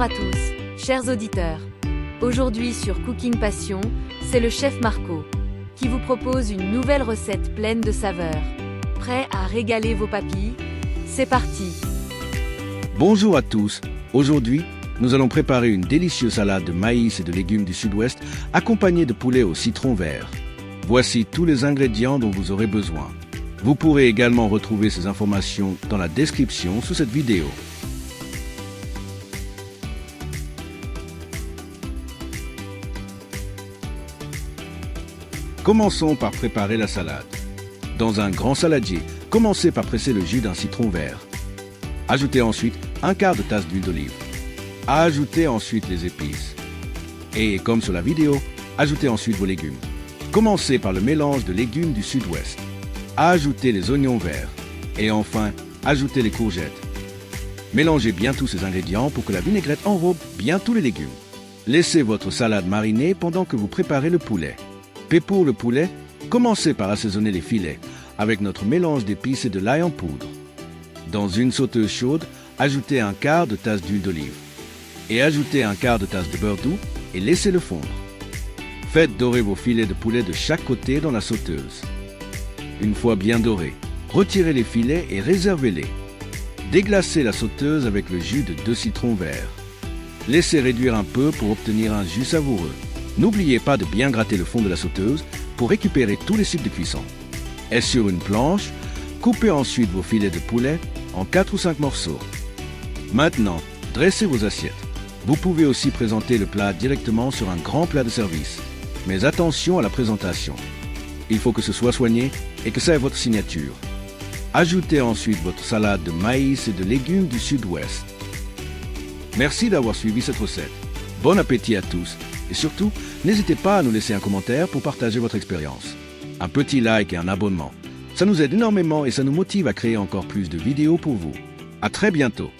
à tous, chers auditeurs. Aujourd'hui sur Cooking Passion, c'est le chef Marco qui vous propose une nouvelle recette pleine de saveurs. Prêt à régaler vos papilles? C'est parti! Bonjour à tous. Aujourd'hui, nous allons préparer une délicieuse salade de maïs et de légumes du sud-ouest accompagnée de poulet au citron vert. Voici tous les ingrédients dont vous aurez besoin. Vous pourrez également retrouver ces informations dans la description sous cette vidéo. Commençons par préparer la salade. Dans un grand saladier, commencez par presser le jus d'un citron vert. Ajoutez ensuite un quart de tasse d'huile d'olive. Ajoutez ensuite les épices. Et comme sur la vidéo, ajoutez ensuite vos légumes. Commencez par le mélange de légumes du sud-ouest. Ajoutez les oignons verts. Et enfin, ajoutez les courgettes. Mélangez bien tous ces ingrédients pour que la vinaigrette enrobe bien tous les légumes. Laissez votre salade mariner pendant que vous préparez le poulet. Et pour le poulet, commencez par assaisonner les filets avec notre mélange d'épices et de l'ail en poudre. Dans une sauteuse chaude, ajoutez un quart de tasse d'huile d'olive et ajoutez un quart de tasse de beurre doux et laissez-le fondre. Faites dorer vos filets de poulet de chaque côté dans la sauteuse. Une fois bien dorés, retirez les filets et réservez-les. Déglacez la sauteuse avec le jus de 2 citrons verts. Laissez réduire un peu pour obtenir un jus savoureux. N'oubliez pas de bien gratter le fond de la sauteuse pour récupérer tous les sucs de cuisson. Et sur une planche, coupez ensuite vos filets de poulet en 4 ou 5 morceaux. Maintenant, dressez vos assiettes. Vous pouvez aussi présenter le plat directement sur un grand plat de service. Mais attention à la présentation. Il faut que ce soit soigné et que ça ait votre signature. Ajoutez ensuite votre salade de maïs et de légumes du sud-ouest. Merci d'avoir suivi cette recette. Bon appétit à tous. Et surtout, n'hésitez pas à nous laisser un commentaire pour partager votre expérience. Un petit like et un abonnement. Ça nous aide énormément et ça nous motive à créer encore plus de vidéos pour vous. À très bientôt.